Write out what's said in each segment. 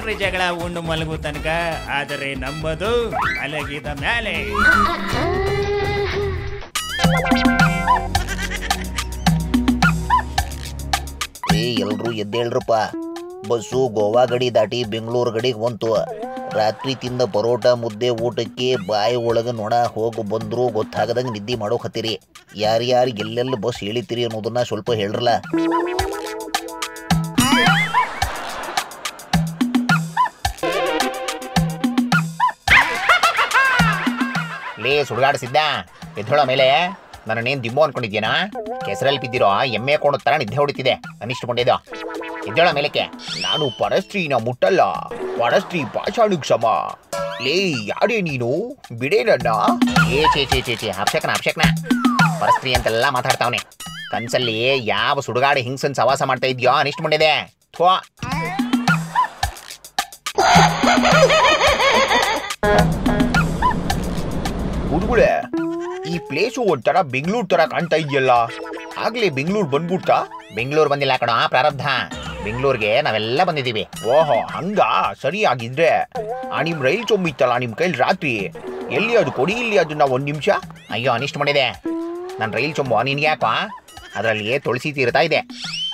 ಏನ್ರಿ ಜಗಳ ಉಂಡು ಮಲಗು ತನಕ, ಆದರೆ ನಂಬದು ಮಲಗಿದ ಮೇಲೆ. ಎಲ್ರು ಎದ್ದೇಳ್ರಪ್ಪ, ಬಸ್ಸು ಗೋವಾ ಗಡಿ ದಾಟಿ ಬೆಂಗಳೂರು ಗಡಿಗೆ ಬಂತು. ರಾತ್ರಿ ತಿಂದ ಪರೋಟ ಮುದ್ದೆ ಊಟಕ್ಕೆ ಬಾಯಿ ಒಳಗೆ ನೊಣ ಹೋಗಿ ಬಂದ್ರು ಗೊತ್ತಾಗದಂಗೆ ನಿದ್ದೆ ಮಾಡೋಕತ್ತೀರಿ. ಯಾರ್ಯಾರು ಎಲ್ಲೆಲ್ಲ ಬಸ್ ಹೇಳಿತೀರಿ ಅನ್ನೋದನ್ನ ಸ್ವಲ್ಪ ಹೇಳ್ರಲ್ಲ. ಲೇ ಸುಡ್ಗಾಡಿಸಿದ್ದ ಎದ್ದೇಳೋ ಮೇಲೆ. ನನ್ನೇನು ದಿಮ್ಮು ಅನ್ಕೊಂಡಿದ್ಯೇನಾ? ಕೆಸರಲ್ಲಿ ಬಿದ್ದಿರೋ ಎಮ್ಮೆ ಕೊಂಡು ತರ ನಿದ್ದೆ ಹೊಡಿತಿದೆ ಅನಿಷ್ಟು ಕೊಂಡಿದ್ದು. ಎದ್ದೇಳೋ ಮೇಲಕ್ಕೆ. ನಾನು ಪರಸ್ತ್ರೀನ ಮುಟ್ಟಲ್ಲ, ಪರಸ್ತ್ರೀ ಪಾಷಾಣು ಕ್ಷಮ. ಲೇ ಯಾರೇ ನೀನು, ಬಿಡೇ ನನ್ನ. ಚೇ ಅಪ್ಶಕ್ನ ಪರಸ್ತ್ರೀ ಅಂತೆಲ್ಲ ಮಾತಾಡ್ತಾವನೆ. ಕನ್ಸಲ್ಲಿ ಯಾವ ಸುಡುಗಾಡಿ ಹಿಂಗ್ಸನ್ ಸವಾಸ ಮಾಡ್ತಾ ಇದ್ಯೋ ಅನಿಷ್ಟು ಕೊಂಡಿದೆ. ಥೋ ಹುಡುಗುಳೆ, ಈ ಪ್ಲೇಸು ಒಂಥರ ಬೆಂಗಳೂರು ತರ ಕಾಣ್ತಾ ಇದೆಯಲ್ಲ. ಆಗ್ಲೇ ಬೆಂಗಳೂರು ಬಂದ್ಬಿಡ್ತಾ? ಬೆಂಗಳೂರು ಬಂದಿಲ್ಲ ಕಣ ಪ್ರಾರಬ್ಧ. ಬೆಂಗಳೂರಿಗೆ ನಾವೆಲ್ಲ ಬಂದಿದ್ದೀವಿ. ಓಹೋ ಹಂಗ, ಸರಿ ಆಗಿದ್ರೆ ನಿಮ್ ರೈಲ್ ಚೊಂಬಿತ್ತಲ್ಲ ನಿಮ್ ಕೈಲಿ ರಾತ್ರಿ, ಎಲ್ಲಿ ಅದು ಕೊಡಿ ಇಲ್ಲಿ ಅದನ್ನ ಒಂದ್ ನಿಮಿಷ. ಅಯ್ಯೋ ಅನಿಷ್ಟು ಮಾಡಿದೆ. ನನ್ನ ರೈಲ್ ಚೊಂಬು ನಿನ್ಗೆ ಯಾಕೋ? ಅದರಲ್ಲಿ ತುಳಸಿ ತೀರ್ತಾ ಇದೆ,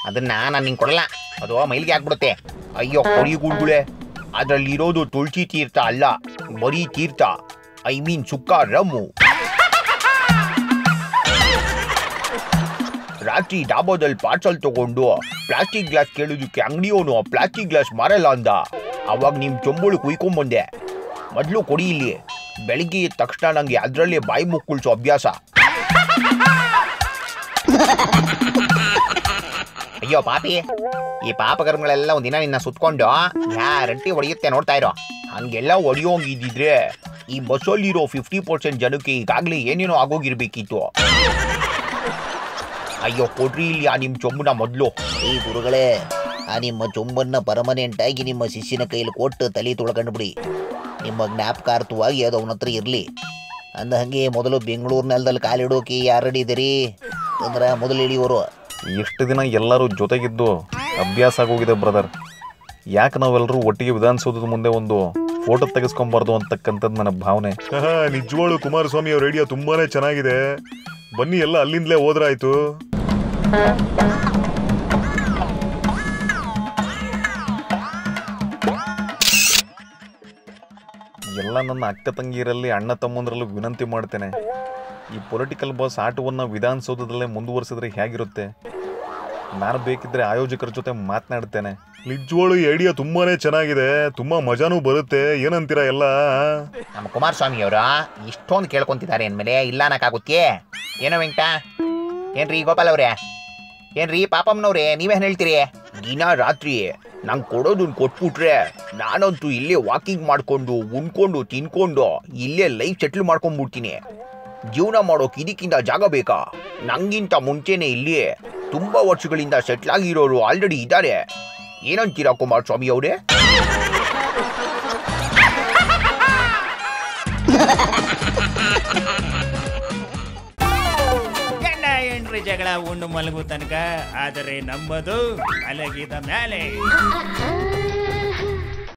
ಅದನ್ನ ನಾನು ನಿಂಗೆ ಕೊಡಲ್ಲ, ಅದು ಮೈಲಿಗೆ ಹಾಕ್ಬಿಡುತ್ತೆ. ಅಯ್ಯೋ ಕೊಡಿ ಗುಡ್ಗುಳೆ, ಅದರಲ್ಲಿ ಇರೋದು ತುಳಸಿ ತೀರ್ಥ ಅಲ್ಲ, ಬರೀ ತೀರ್ಥ, ಐ ಮೀನ್ ಸುಕ್ಕ ರಮ್ಮು. ರಾತ್ರಿ ಡಾಬೋದಲ್ಲಿ ಪಾರ್ಸಲ್ ತಗೊಂಡು ಪ್ಲಾಸ್ಟಿಕ್ ಗ್ಲಾಸ್ ಕೇಳೋದಕ್ಕೆ ಅಂಗಡಿಯವನು ಪ್ಲಾಸ್ಟಿಕ್ ಗ್ಲಾಸ್ ಮಾರಲ್ಲ ಅಂದ. ಅವಾಗ ನಿಮ್ ಚೊಂಬಳು ಕುಯ್ಕೊಂಬಂದೆ. ಮೊದಲು ಕೊಡಿ ಇಲ್ಲಿ. ಬೆಳಿಗ್ಗೆ ಎದ್ದ ತಕ್ಷಣ ನಂಗೆ ಅದರಲ್ಲೇ ಬಾಯಿ ಮುಕ್ಕುಳ್ಸೋ ಅಭ್ಯಾಸ. ಅಯ್ಯೋ ಪಾಪಿ, ಈ ಪಾಪಕರ್ಮಗಳೆಲ್ಲ ಒಂದಿನ ನಿನ್ನ ಸುತ್ಕೊಂಡು ಗ್ಯಾರಂಟಿ ಹೊಡೆಯುತ್ತೆ, ನೋಡ್ತಾ ಇರೋ. ಹಂಗೆಲ್ಲ ಹೊಡೆಯೋಂಗಿದ್ದಿದ್ರೆ ಈ ಬಸ್ಸಲ್ಲಿರೋ 50% ಜನಕ್ಕೆ ಈಗಾಗಲೇ ಏನೇನೋ ಆಗೋಗಿರ್ಬೇಕಿತ್ತು. ಅಯ್ಯೋ ಕೊಡ್ರಿ ಇಲ್ಲಿ ನಿಮ್ಮ ಚೊಂಬನ ಮೊದಲು. ಈ ಗುರುಗಳೇ, ನಿಮ್ಮ ಚೊಂಬನ್ನ ಪರ್ಮನೆಂಟ್ ಆಗಿ ನಿಮ್ಮ ಶಿಷ್ಯನ ಕೈಲಿ ಕೊಟ್ಟು ತಲೆ ತೊಳ್ಕೊಂಡ್ಬಿಡಿ. ನಿಮ್ಮ ಜ್ಞಾಪಕಾರ್ಥವಾಗಿ ಅದು ಅವನ ಹತ್ರ ಇರಲಿ. ಅಂದ ಹಾಗೆ ಮೊದಲು ಬೆಂಗಳೂರು ನೆಲದಲ್ಲಿ ಕಾಲಿಡೋಕೆ ಯಾರು ಹಿಡಿದಿರಿ ಅಂದ್ರೆ ಮೊದಲು ಹಿಡಿಯೋರು. ಎಷ್ಟು ದಿನ ಎಲ್ಲರೂ ಜೊತೆಗಿದ್ದು ಅಭ್ಯಾಸ ಆಗೋಗಿದೆ ಬ್ರದರ್. ಯಾಕೆ ನಾವೆಲ್ಲರೂ ಒಟ್ಟಿಗೆ ವಿಧಾನಸೌಧದ ಮುಂದೆ ಒಂದು ಫೋಟೋ ತೆಗೆಸ್ಕೊಂಬಾರ್ದು ಅಂತಕ್ಕಂಥದ್ದು ನನ್ನ ಭಾವನೆ. ನಿಜವಾಳು ಕುಮಾರಸ್ವಾಮಿ ಅವ್ರ ಐಡಿಯಾ ತುಂಬಾನೇ ಚೆನ್ನಾಗಿದೆ. ಬನ್ನಿ ಎಲ್ಲ ಅಲ್ಲಿಂದಲೇ ಹೋದ್ರಾಯ್ತು. ಎಲ್ಲ ನನ್ನ ಅಕ್ಕ ತಂಗಿಯರಲ್ಲಿ ಅಣ್ಣ ತಮ್ಮಂದ್ರಲ್ಲೂ ವಿನಂತಿ ಮಾಡ್ತೇನೆ, ಈ ಪೊಲಿಟಿಕಲ್ ಬಾಸ್ ಆಟವನ್ನು ವಿಧಾನಸೌಧದಲ್ಲೇ ಮುಂದುವರಿಸಿದ್ರೆ ಹೇಗಿರುತ್ತೆ? ನಾನು ಬೇಕಿದ್ರೆ ಆಯೋಜಕರ ಜೊತೆ ಮಾತನಾಡ್ತೇನೆ. ನಿಜವಾಳು ಐಡಿಯಾ ತುಂಬಾನೇ ಚೆನ್ನಾಗಿದೆ, ತುಂಬಾ ಮಜಾನೂ ಬರುತ್ತೆ. ಏನಂತೀರಾ ಎಲ್ಲ? ನಮ್ಮ ಕುಮಾರಸ್ವಾಮಿ ಅವರ ಇಷ್ಟೊಂದು ಕೇಳ್ಕೊಂತಿದ್ದಾರೆ ಅಂದಮೇಲೆ ಇಲ್ಲ ಅನ್ನಕ್ಕಾಗುತ್ತೆ? ಏನೋ ವೆಂಕಟ, ಏನ್ರಿ ಗೋಪಾಲ್ ಅವ್ರೆ, ಏನ್ರಿ ಪಾಪಮ್ಮನವ್ರೆ, ನೀವೇನು ಹೇಳ್ತೀರಿ? ದಿನ ರಾತ್ರಿ ನಂಗೆ ಕೊಡೋದನ್ನ ಕೊಟ್ಬಿಟ್ರೆ ನಾನಂತೂ ಇಲ್ಲೇ ವಾಕಿಂಗ್ ಮಾಡ್ಕೊಂಡು ಉಣ್ಕೊಂಡು ತಿನ್ಕೊಂಡು ಇಲ್ಲೇ ಲೈಫ್ ಸೆಟ್ಲ್ ಮಾಡ್ಕೊಂಡ್ಬಿಡ್ತೀನಿ. ಜೀವನ ಮಾಡೋಕೆ ಇದಕ್ಕಿಂತ ಜಾಗ ಬೇಕಾ? ನಂಗಿಂತ ಮುಂಚೆನೆ ಇಲ್ಲಿ ತುಂಬಾ ವರ್ಷಗಳಿಂದ ಸೆಟ್ಲ್ ಆಗಿರೋರು ಆಲ್ರೆಡಿ ಇದ್ದಾರೆ. ಏನಂತೀರಾ ಕುಮಾರಸ್ವಾಮಿ ಅವರೇ? ಗಂಡ ಹೆಂಡ್ರಿ ಜಗಳ ಉಂಡು ಮಲಗು ತನಕ, ಆದರೆ ನಂಬದು ಮಲಗಿದ ಮೇಲೆ.